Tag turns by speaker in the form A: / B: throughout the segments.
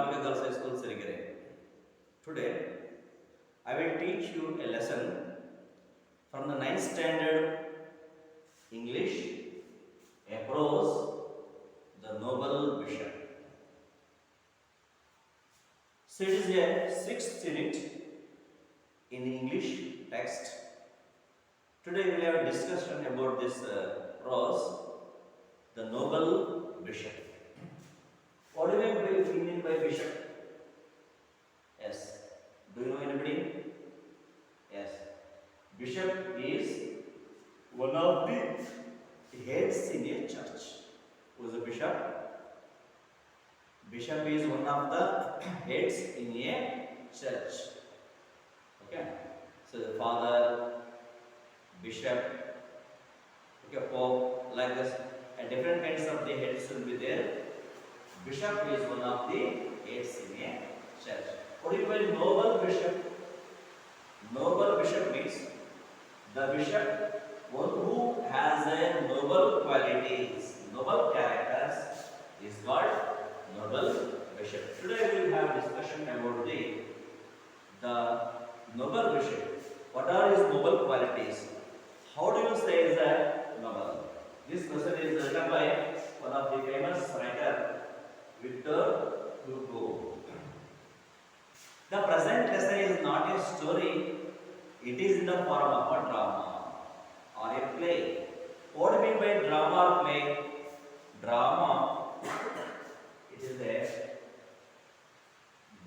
A: Prathmika Girls High School, Sirigere. Today, I will teach you a lesson from the 9th standard English, a prose, the Noble Bishop. So it is a 6th unit in English text. Today we will have a discussion about this prose, the Noble Bishop. What do you mean by bishop? Yes. Do you know anybody? Yes. Bishop is one of the heads in a church. Who is a bishop? Bishop is one of the heads in a church. Okay. So the father, bishop, okay, pope, like this, and different kinds of the heads will be there. Bishop is one of the heads in a church. What do you mean by noble bishop? Noble bishop means the bishop, one who has a noble qualities, noble characters, is called noble bishop. Today we will have discussion about the noble bishop. What are his noble qualities? How do you say is a noble? This question is written by one of the famous writer, Victor Hugo. The present lesson is not a story, it is in the form of a drama or a play. What do you mean by drama or play? Drama, it is a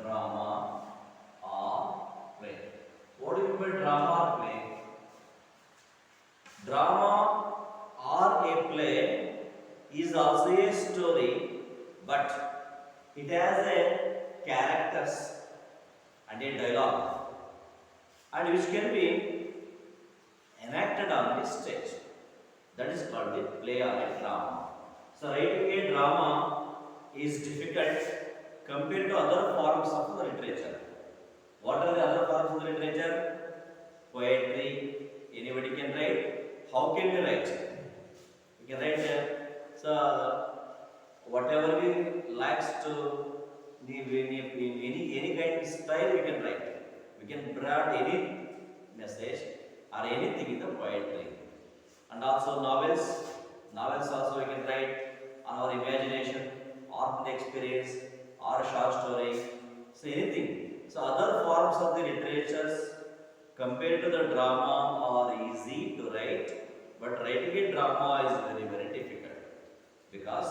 A: drama or play. What do you mean by drama or play? Drama or a play is also a story, but it has a characters and a dialogue, and which can be enacted on the stage. That is called the play or a drama. So writing a drama is difficult compared to other forms of the literature. What are the other forms of the literature? Poetry. Anybody can write. How can we write? We can write so whatever we likes to any kind of style we can write. We can bring any message or anything in the poetry. And also novels. Novels also we can write on our imagination or from the experience or short story. So anything. So other forms of the literatures compared to the drama are easy to write, but writing a drama is very, very difficult, because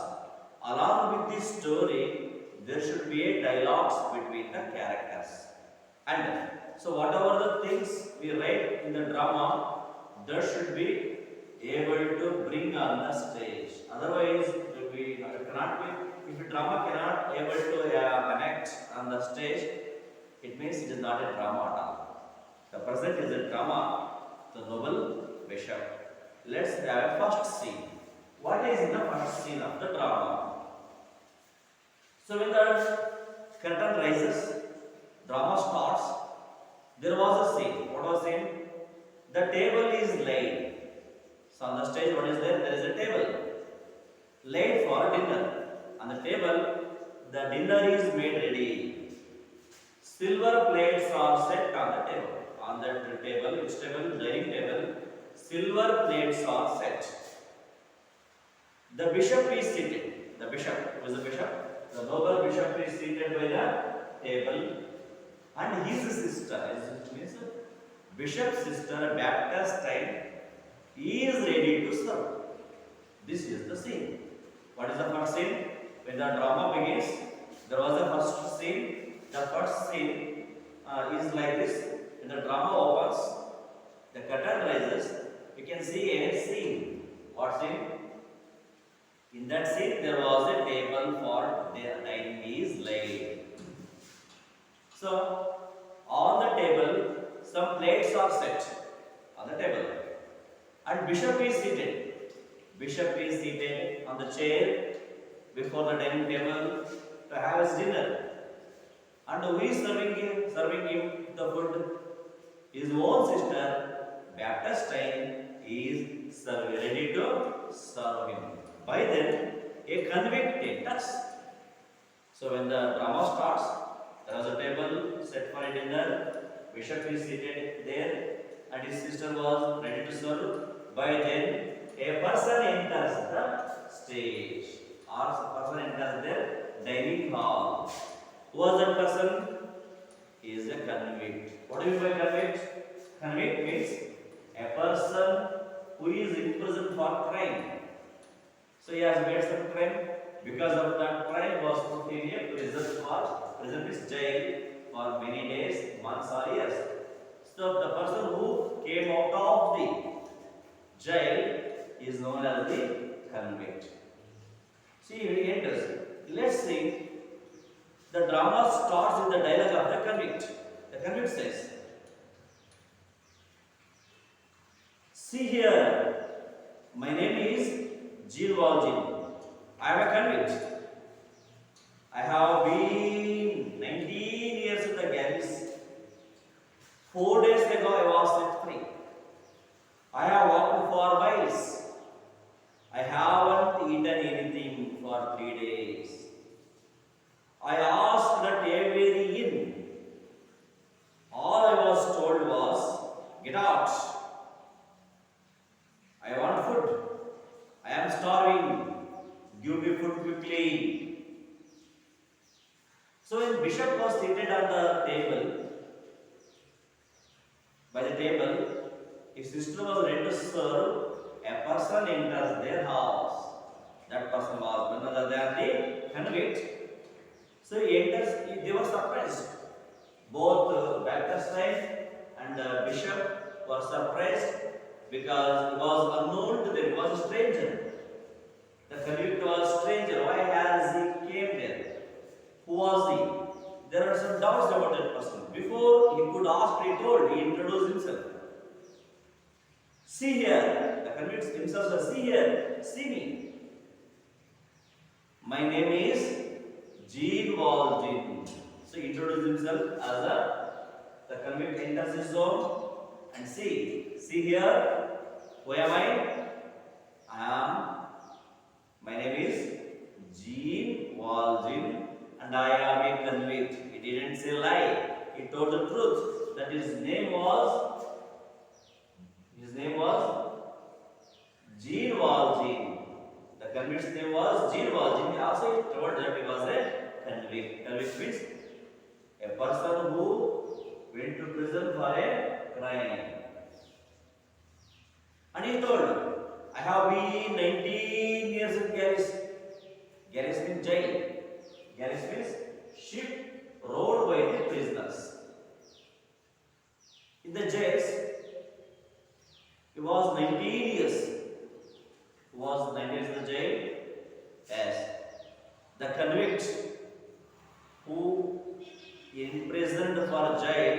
A: along with this story there should be a dialogues between the characters. And so whatever the things we write in the drama, that should be able to bring on the stage. Otherwise, we cannot be, if a drama cannot able to connect on the stage, it means it is not a drama at all. The present is a drama, the Noble Bishop. Let's have a first scene. What is in the first scene of the drama? So when the curtain rises, drama starts. There was a scene. What was the scene? The table is laid. So on the stage, what is there? There is a table laid for dinner. On the table, the dinner is made ready. Silver plates are set on the table. On that table, which table? Dining table. Silver plates are set. The bishop is seated. The bishop, who is the bishop? The noble bishop is seated by the table, and his sister, it means bishop's sister, Baptistine, is ready to serve. This is the scene. What is the first scene? When the drama begins, there was a first scene. The first scene is like this. When the drama opens, the curtain rises, you can see a scene. What scene? In that scene, there was a table for their dining is laid. So, on the table, some plates are set on the table, and bishop is seated. Bishop is seated on the chair before the dining table to have his dinner. And who is serving him the food? His own sister, Baptistine, is ready to serve him. By then, a convict enters. So when the drama starts, there was a table set for a dinner. Bishop is seated there, and his sister was ready to serve. By then, a person enters the stage, or a person enters the dining hall. Who was that person? He is a convict. What do you mean by convict? Convict means a person who is imprisoned for crime. So he has made some crime. Because of that crime, was put in a prison is jail for many days, months or years. So the person who came out of the jail is known as the convict. See, he enters. Let's see. The drama starts with the dialogue of the convict. The convict says, "See here, my name is Jean Valjean. I am a convict. I have been 19 years in the galleys. 4 days ago I was set free. I have walked for miles. I haven't eaten anything for 3 days. I asked at every inn. All I was told was, get out. I want food. I am starving. Give me food quickly." So when Bishop was seated on the table, by the table, his sister was ready to serve. A person enters their house. That person was none other than the convict. So he enters, they were surprised. Both Balthasar and Bishop were surprised because he was unknown to them, he was a stranger. The convict was a stranger. Why has he came there? Who was he? There are some doubts about that person. Before he could ask, he told, he introduced himself. "See here," the convict himself says, "See here, see me. My name is Jean Valjean." So he introduced himself as the convict enters his zone and see here, who am I? My name is Jean Valjean and I am a convict. He didn't say lie. He told the truth that his name was Jean Valjean. The convict's name was Jean Valjean. He also told that he was a convict. Convict means a person who went to prison for a crime. And he told, I have been 19 years in galleys. Galleys means jail. Galleys means ship rowed by the prisoners. In the jails, he was 19 years. He was 19 years in the jail. Yes. The convict who imprisoned for jail,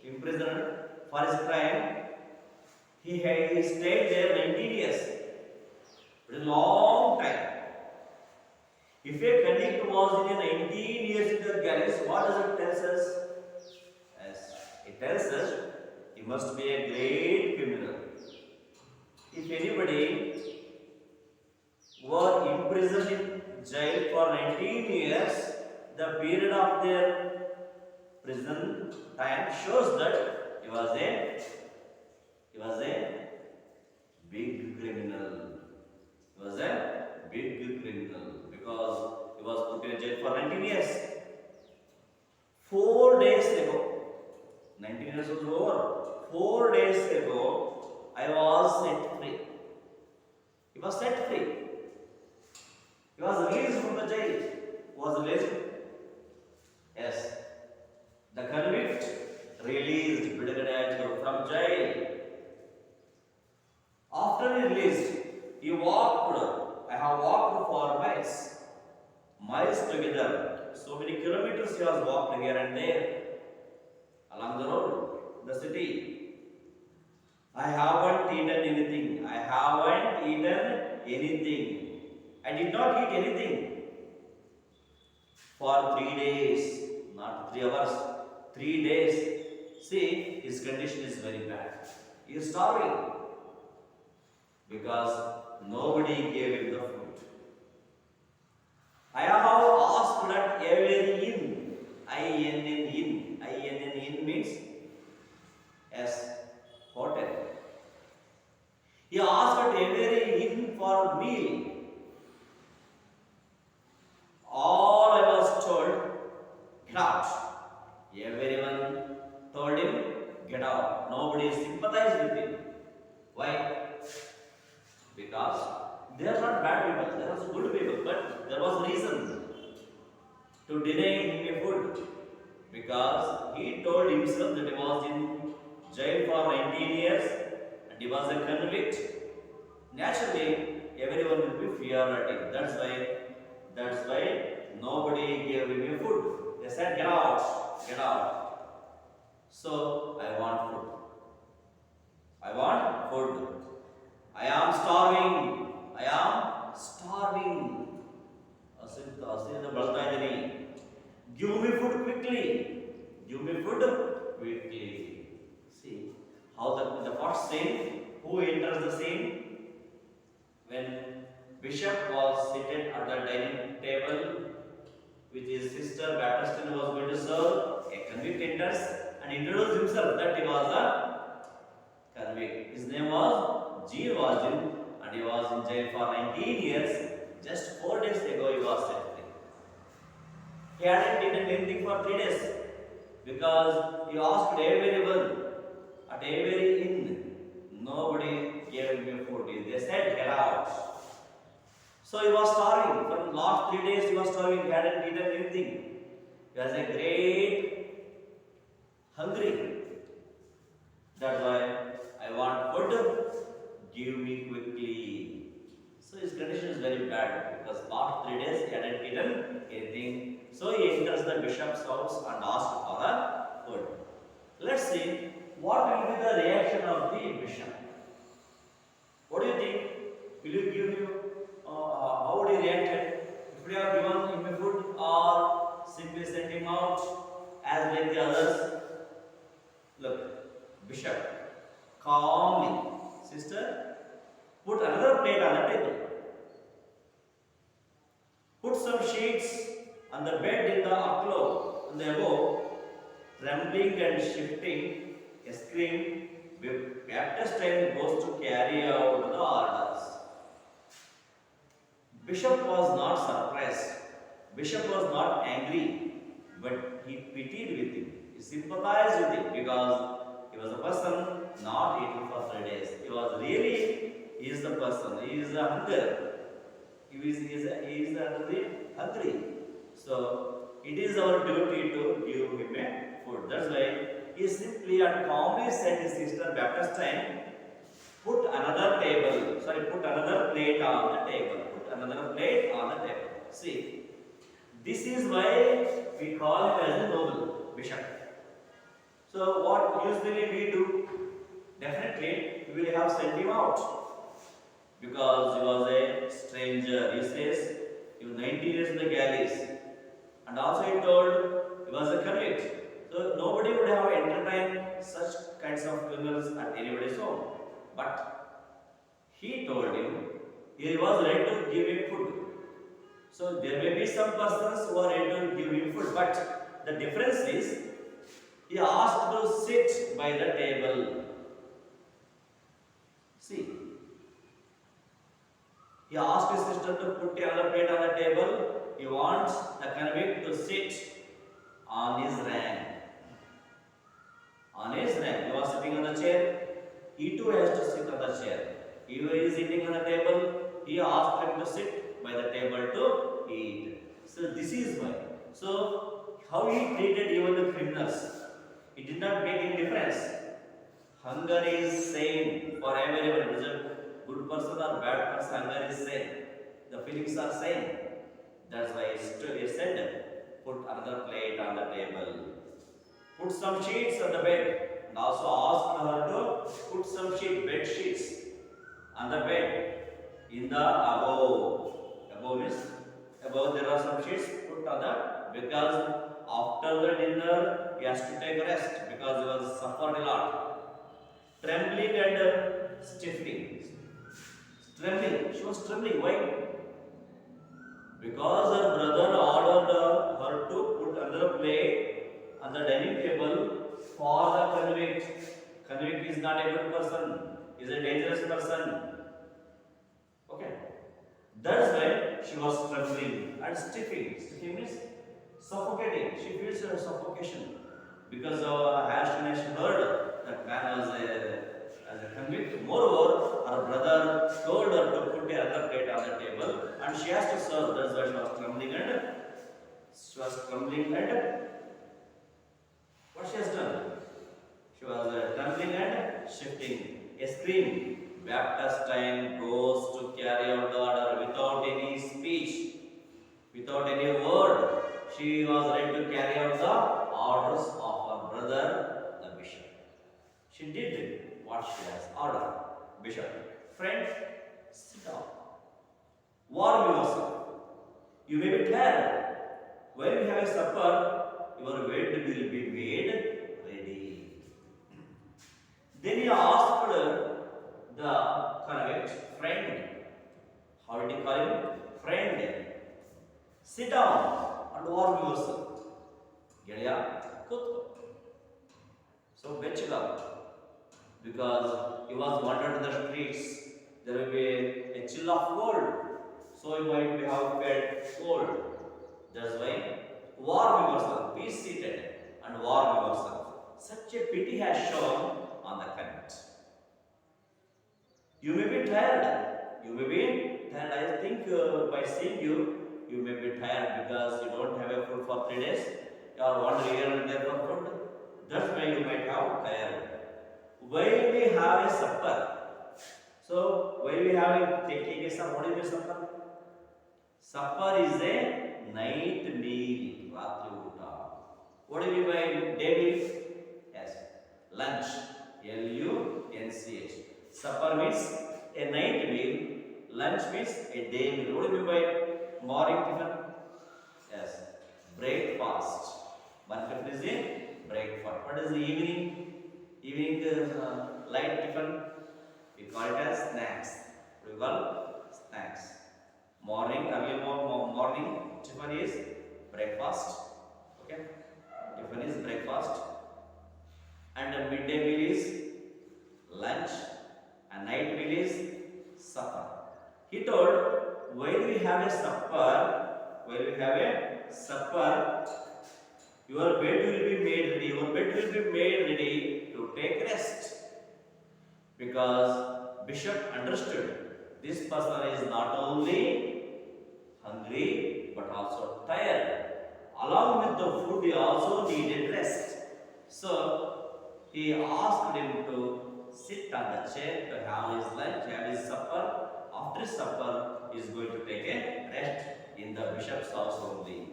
A: imprisoned for his crime, he stayed there 19 years. It is a long time. If a convict was in 19 years in the galleys, what does it tell us? Yes, it tells us he must be a great criminal. If anybody were imprisoned in jail for 19 years, the period of their prison time shows that he was a big criminal. He was a big criminal because he was put in jail for 19 years. 4 days ago, 19 years was over. 4 days ago, I was set free. He was set free. He was released from the jail. He was released. Yes. The convict released from jail. After he released, he walked. I have walked for miles together. So many kilometers he has walked here and there along the road, the city. I haven't eaten anything. I did not eat anything for 3 days, not 3 hours, 3 days. See, his condition is very bad. He is starving because nobody gave him the food. I have asked at every inn. I-N-N inn. I-N-N inn means yes, hotel. He asked at every inn for meal. All I was told, get out. Everyone told him, get out. Nobody sympathized with him. Why? Because they are not bad people, they are also good people, but there was reason to deny him a food. Because he told himself that he was in jail for 19 years and he was a convict. Naturally, everyone will be fear at him. That's why nobody gave him a food. They said, get out, get out. So I want food. I want food. I am starving. I am starving. Give me food quickly. Give me food quickly. See how the first scene, who enters the scene? When Bishop was seated at the dining table with his sister, Baptist was going to serve, a convict enters and introduced himself that he was a convict. His name was Jean Valjean and he was in jail for 19 years. Just 4 days ago he was set free. He hadn't eaten anything for 3 days because he asked everyone at every inn. Nobody gave him food. They said, get out. So he was starving. For the last 3 days he was starving. He hadn't eaten anything. He was a great hungry. That's why I want food. Give me quickly. So his condition is very bad because last 3 days he hadn't eaten anything. So he enters the bishop's house and asks for a food. Let's see what will be the reaction of the bishop. What do you think? Will you give him? How would he react? If we have given him a food or simply sent him out as like the others? Look, bishop calmly, sister, put another plate on the table. Put some sheets on the bed in the alcove on the above, trembling and shifting, screamed. Baptist goes to carry out the orders. Bishop was not surprised. Bishop was not angry, but he pitied with him. He sympathized with him because he was a person not eating for 3 days. He is the person. He is the hunger. He is hungry. So it is our duty to give him a food. That's why he simply and calmly said his sister Baptistine, put another plate on the table. Put another plate on the table. See, this is why we call him as a noble bishop. So what usually we do? Definitely we will have sent him out. Because he was a stranger. He says he was 90 years in the galleys. And also he told he was a convict. So nobody would have entertained such kinds of criminals at anybody's home. But he told him he was ready to give him food. So there may be some persons who are ready to give him food. But the difference is he asked to sit by the table. See. He asked his sister to put another plate on the table. He wants the convict to sit on his rank. On his rank. He was sitting on the chair. He too has to sit on the chair. He is sitting on the table. He asked him to sit by the table to eat. So this is why. So how he treated even the criminals. It did not make any difference. Hunger is same for everyone. Good person or bad person, hunger is same. The feelings are same. That's why he said, put another plate on the table. Put some sheets on the bed. And also ask her to put some bed sheets on the bed in the above. Above means, above there are some sheets put on the, because after the dinner he has to take rest because he was suffered a lot. Trembling and stiffening. Trembling. She was trembling. Why? Because her brother ordered her to put another plate on the dining table for the convict. Convict is not a good person, is a dangerous person. Okay. That's why she was trembling and stiffing. Stiffing means suffocating. She feels her suffocation because as soon as she heard that man was as a convict. Moreover, her brother told her to put another plate on the table and she has to serve. That's why she was trembling and what she has done? She was trembling and shifting. A scream. Baptist time goes to carry out the order without any speech, without any word. She was ready to carry out the orders of her brother, the bishop. She did what she has ordered. Bishop, friend, sit down. Warm yourself. You may be tired. When you have a supper, your weight will be made ready. Then he asked the convict, friend. How did he call him? Friend. Sit down and warm yourself. Gedya, kutko. So Betchika, because he was wandered in the streets, there will be a chill of cold. So you might be have felt cold. That's why warm yourself. Be seated and warm yourself. Such a pity has shown on the convict. You may be tired. You may be tired. I think by seeing you, you may be tired because you don't have a food for 3 days. You are wandering here and there for food. That's why you might have tired. While we have a supper. So while we have taking a supper, what is a supper? Supper is a night meal. Ratri uta. What do you mean by day meal? Yes, lunch. L-U-N-C-H. Supper means a night meal. Lunch means a day meal. What do you mean by morning tiffin? Yes, breakfast. One tiffin is a breakfast. What is the evening? Evening light tiffin. We call it as snacks. What do we call snacks? Morning, early morning tiffin is breakfast. Okay, tiffin is breakfast, and the midday meal is lunch, and night meal is supper. He told, while we have a supper, your bed will be made ready. Your bed will be made ready to take rest. Because Bishop understood this person is not only hungry but also tired. Along with the food, he also needed rest. So he asked him to sit on the chair to have his lunch, have his supper. After supper, he is going to take a rest in the bishop's house only.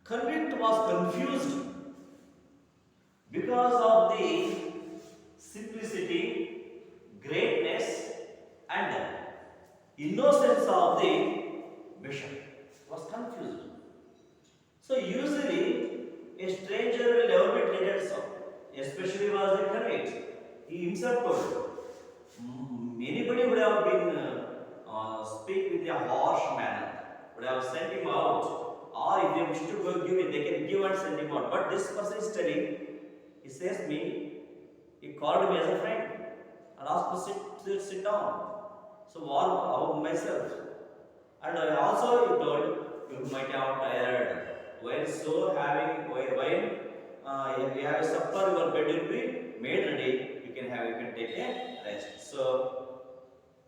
A: Convict was confused because of the simplicity, greatness, and innocence of the bishop. Was confused. So usually a stranger will never be treated so, especially was a convict. He himself told. Anybody would have been speak with a harsh manner, would have sent him out, or if they wish to go give it, they can give and send him out. But this person is telling, he says me, he called me as a friend and asked me to sit down. So warm out myself. And also he told, you might have tired. While so having, if you have a supper, your bed will be made ready. You can take a rest. So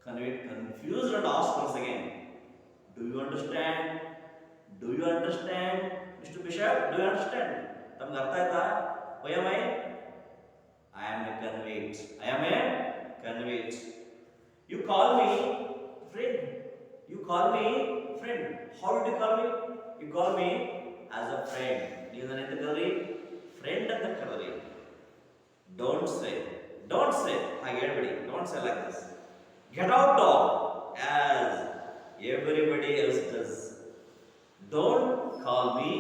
A: convict confused and asked once again, do you understand? Do you understand, Mr. Bishop? Do you understand? Tamge artha aita? Why am I? I am a convict. I am a convict. You call me friend. You call me friend. How did you call me? You call me as a friend. Listen in the Kalari. Friend of the Kalari. Don't say. Hi everybody. Don't say like this. Get out dog. As everybody else does. Don't call me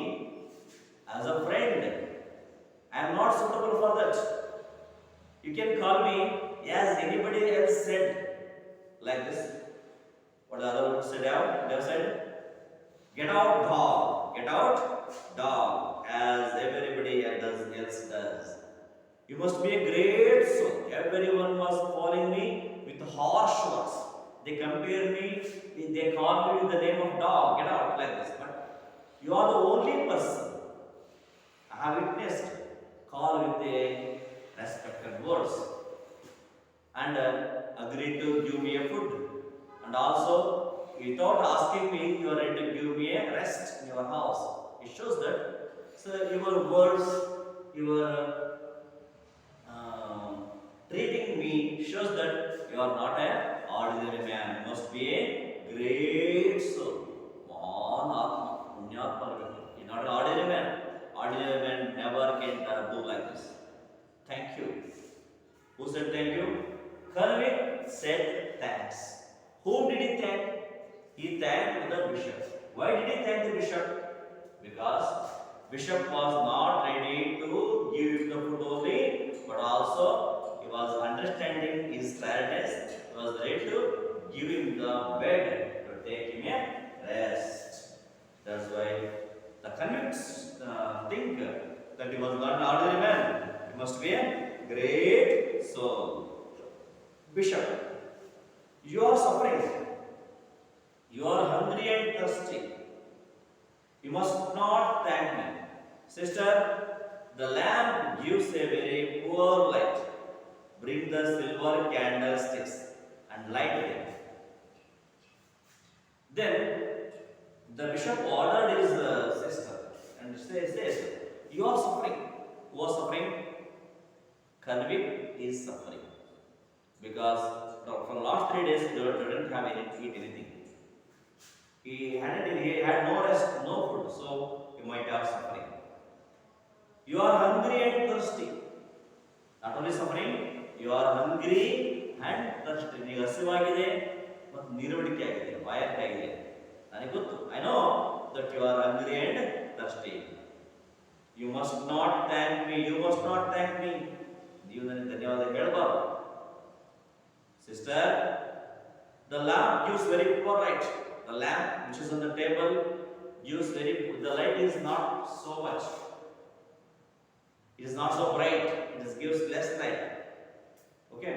A: as a friend. I am not suitable for that. You can call me as anybody else said. Like this. What the other would say down? They have said, get out, dog. Get out, dog. As everybody else does. You must be a great soul. Everyone was calling me with harsh words. They compare me, they call me with the name of dog. Get out, like this. But you are the only person I have witnessed call with a respected words and agreed to give me a food. And also, without asking me, you are ready to give me a rest in your house. It shows that so your words, your treating me shows that you are not an ordinary man. You must be a great soul. You're not an ordinary man. Ordinary man never can do like this. Thank you. Who said thank you? Karvik said thanks. Whom did he thank? He thanked the bishop. Why did he thank the bishop? Because bishop was not ready to give him the food only, but also he was understanding his tiredness. He was ready to give him the bed to take him a rest. That's why the convicts think that he was not an ordinary man. He must be a great soul. Bishop, you are suffering. You are hungry and thirsty. You must not thank me. Sister, the lamp gives a very poor light. Bring the silver candlesticks and light them. Then the bishop ordered his sister and says, you are suffering. Who was suffering? Convict is suffering. Because for the last 3 days he didn't have eat anything. He had no rest, no food, so he might have suffering. You are hungry and thirsty. Not only suffering, you are hungry and thirsty. You are ಹಸಿವಾಗಿದೆ ಮತ್ತು ನೀರಡಿಕೆ ಆಗಿದೆ, ಬಾಯಾರಿಕೆ ಆಗಿದೆ. ನನಗೆ ಗೊತ್ತು. I know that you are hungry and thirsty. You must not thank me. You must not thank me. ನೀವು ನನಗೆ ಧನ್ಯವಾದ ಹೇಳಬಾರದು. Sister, the lamp gives very poor light. The lamp which is on the table gives the light is not so much. It is not so bright. It gives less light. Okay,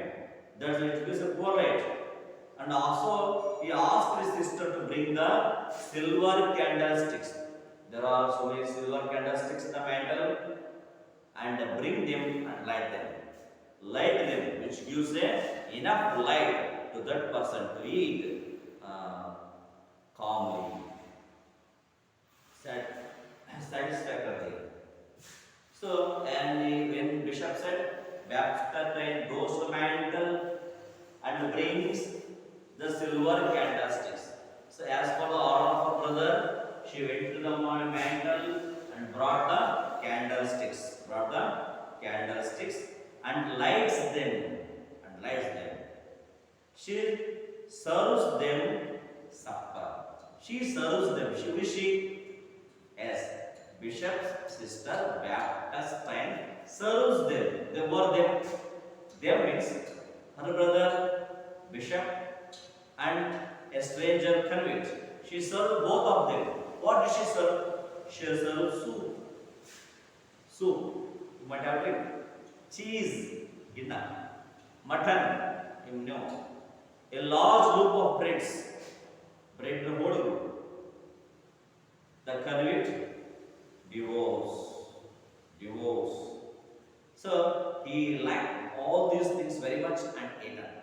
A: that's why it gives a poor light. And also he asked his sister to bring the silver candlesticks. There are so many silver candlesticks in the mantle, and bring them and light them. Light them, which gives enough light to that person to eat calmly, satisfactorily. So, and when bishop said, Baptist goes to the mantle and brings the silver candlesticks. So, as per the order of her brother, she went to the mantle and brought the candlesticks. And lights them. She serves them supper. She serves them. She as bishop's sister Baptistine serves them. They were them. Them means her brother bishop and a stranger convict. She served both of them. What did she serve? She served soup. Soup. You might have drink. Cheese. Ginna. Mutton. You know. A large loaf of breads. Bread the whole group. The convict divorce. So he liked all these things very much and ate them.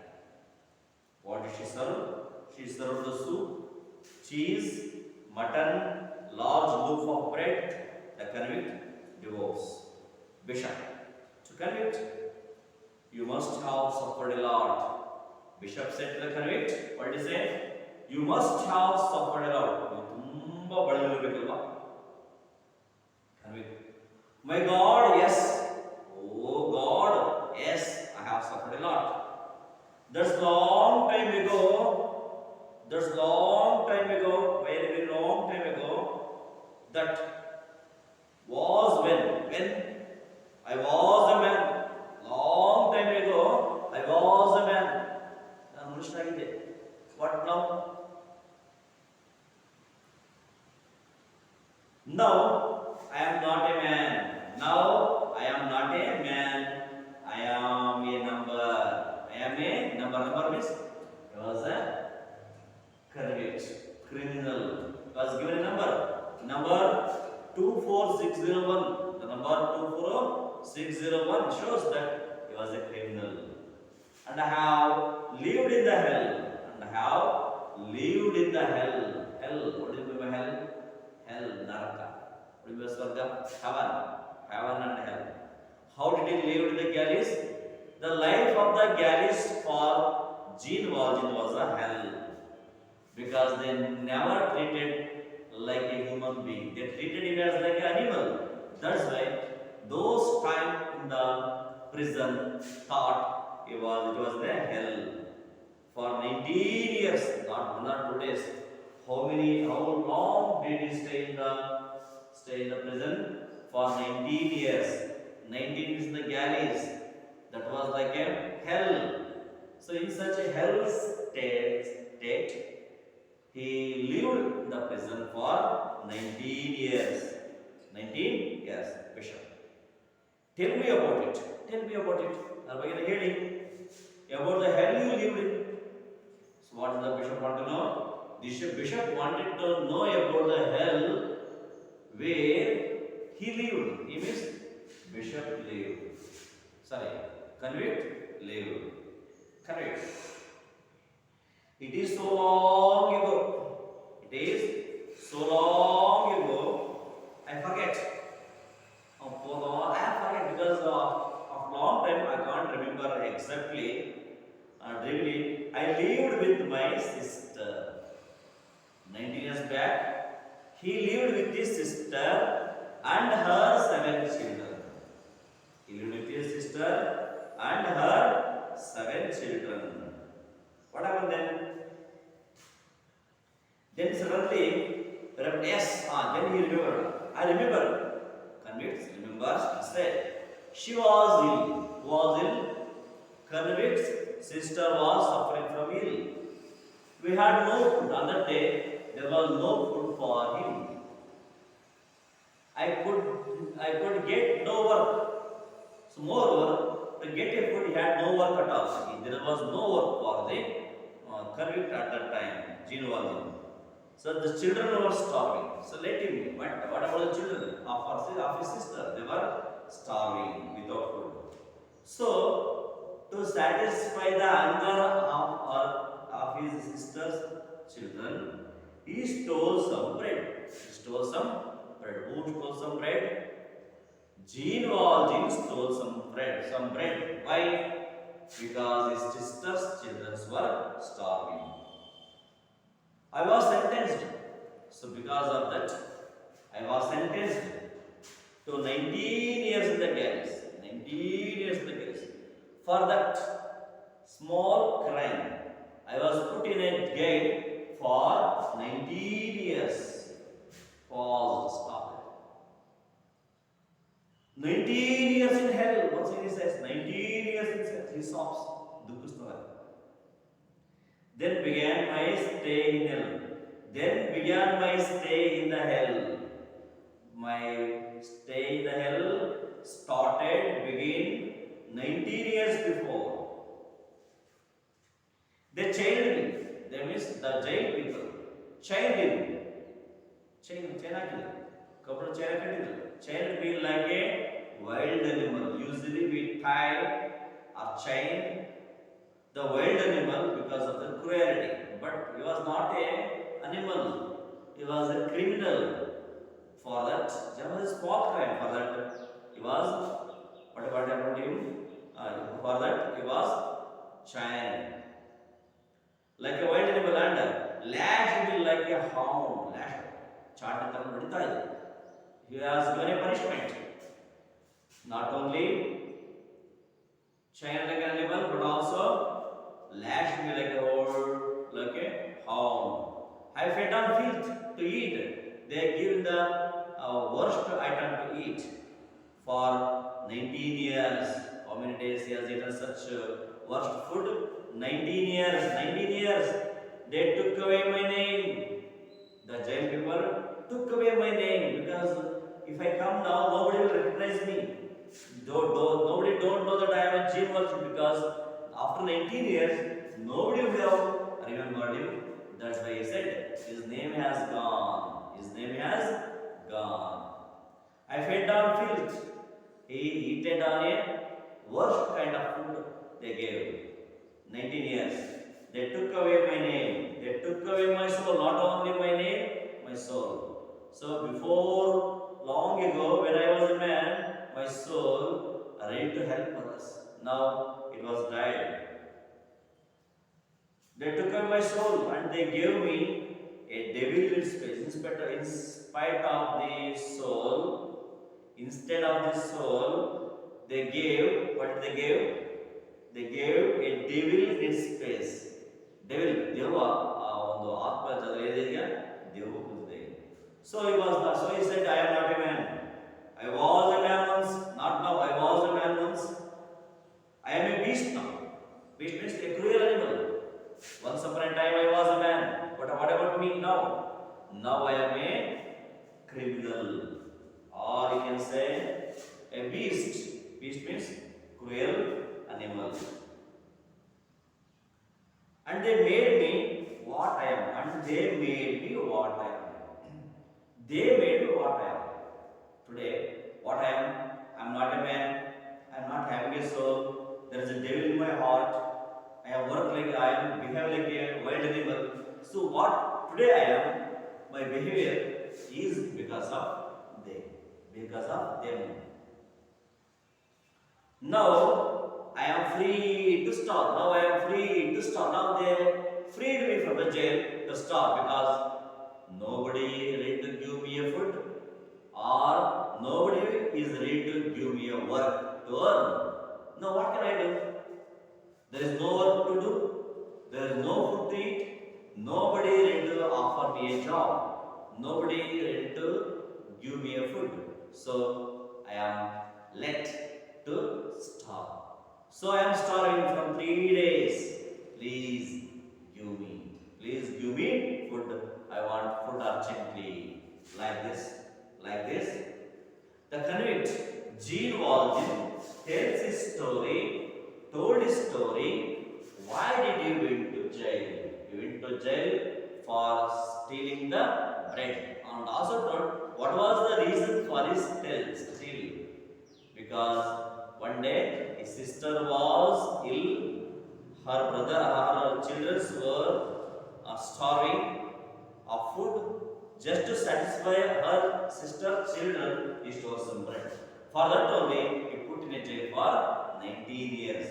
A: What did she serve? She served the soup, cheese, mutton, large loaf of bread. The convict divorce. Bishop, to convict, you must have suffered a lot. Bishop said to the convict, what did he say? You must have suffered a lot. Convict, my God, yes. Oh God, yes, I have suffered a lot. That's long time ago, very, very long time ago, that was when I was a man. Long time ago, I was a man. What now? 601 shows that he was a criminal and have lived in the hell and have lived in the hell. Hell, what do you mean by hell? Hell, naraka. What do you mean by swarga? Heaven. Heaven and hell. How did he live in the galleys? The life of the galleys for Jean Valjean was a hell because they never treated like a human being. They treated him as like an animal. That's why those time in the prison thought it was the hell. For 19 years, not 1 or 2 days. How long did he stay in the prison? For 19 years. 19 is the galleys. That was like a hell. So in such a hell state, he lived in the prison for 19 years. 19 years, Bishop. Tell me about it. Tell me about it. Are we going to hear about the hell you lived in? So what does the bishop want to know? The bishop wanted to know about the hell where he lived. He means bishop lived. Sorry, convict lived. Convict. It is so long ago. It is so long ago. I forget. I forget because of long time I can't remember exactly. Really, I lived with my sister. 19 years back, he lived with his sister and her 7 children. He lived with his sister and her 7 children. What happened then? Then suddenly, yes, then he remembered. I remember. Convicts remembers and said, she was ill. Who was ill? Convict's sister was suffering from ill. We had no food on that day. There was no food for him. I could get no work. So moreover, to get a food, he had no work at all. There was no work for the convict at that time, Jean Valjean. So the children were starving. So let him. What about the children of his sister? They were starving without food. So to satisfy the hunger of his sister's children, he stole some bread. Who stole some bread? Jean Valjean stole some bread. Why? Because his sister's children were starving. I was sentenced. So because of that, I was sentenced to 19 years in the galleys. 19 years in the galleys. For that small crime, I was put in a jail for 19 years. Pause, stop it. 19 years in hell. Once he says 19 years in hell, he stops. Then began my stay in hell. My stay in the hell began 19 years before. They chained me. That means the jail people chained him. Chained me like a wild animal. Usually we tie or chain the wild animal because of the cruelty. But he was not an animal. He was a criminal. For that, there was a small crime. For that, he was, what happened to him? For that, he was chained. Like a wild animal and lashed him like a hound. He has given a punishment. Not only chained like an animal, but also lashed me like a hound. I fed on filth to eat. They give the worst item to eat for 19 years. How many days he has eaten such worst food? 19 years. 19 years. They took away my name. The jail people took away my name because if I come now, nobody will recognize me. Nobody don't know that I am a Jean Valjean because after 19 years, nobody will have remembered him. That's why he said, his name has gone. His name has gone. I fed down filth. He eaten on a worst kind of food they gave. 19 years. They took away my name. They took away my soul. Not only my name, my soul. So before long ago, when I was a man, my soul ready to help others. Now it was died. They took away my soul and they gave me a devil in space. In spite of the soul, instead of the soul, they gave, what they gave? They gave a devil in space. Devil, Deva, ಒಂದು ಆತ್ಮ ಚಂದ್ರ ಏನಿದೆಯಾ ದೇವು ಕೂತಿದೆ. So he was not. So he said, I am not a man. I was a man once, not now. I was a man once. I am a beast now. Beast means a cruel animal. Once upon a time I was a man. But what about me now? Now I am a criminal. Or you can say a beast. Beast means cruel animal. And they made me what I am. And they made me what I am. They made me what I am. Today, what I am not a man. I am not having a soul. There is a devil in my heart. I have worked like I am, behave like a wild animal. So what today I am, my behavior is because of they, because of them. Now I am free to stop. Now I am free to stop. Now they freed me from the jail to stop because nobody ready to give me a food or nobody is ready to give me a work to earn. Now what can I do? There is no work to do. There is no food to eat. Nobody ready to offer me a job. Nobody ready to give me a food. So I am let to starve. So I am starving from 3 days. Please give me. Please give me food. I want food urgently. Like this. Like this. The convict, Gene Walden, tells his story, told his story. Why did he went to jail? He went to jail for stealing the bread. And also told what was the reason for his stealing. Because one day his sister was ill, her brother, her children were starving of food. Just to satisfy her sister's children, he stole some bread. For that only, he put in a jail for 19 years.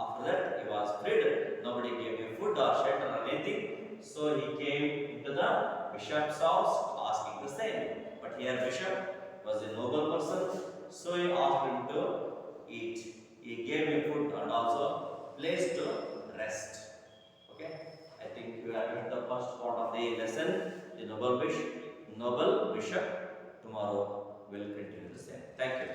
A: After that, he was freed. Nobody gave him food or shelter or anything. So he came into the bishop's house asking the same. But here bishop was a noble person, so he asked him to eat. He gave him food and also place to rest. Okay, I think you have read the first part of the lesson. The noble bishop. Tomorrow will continue the same. Thank you.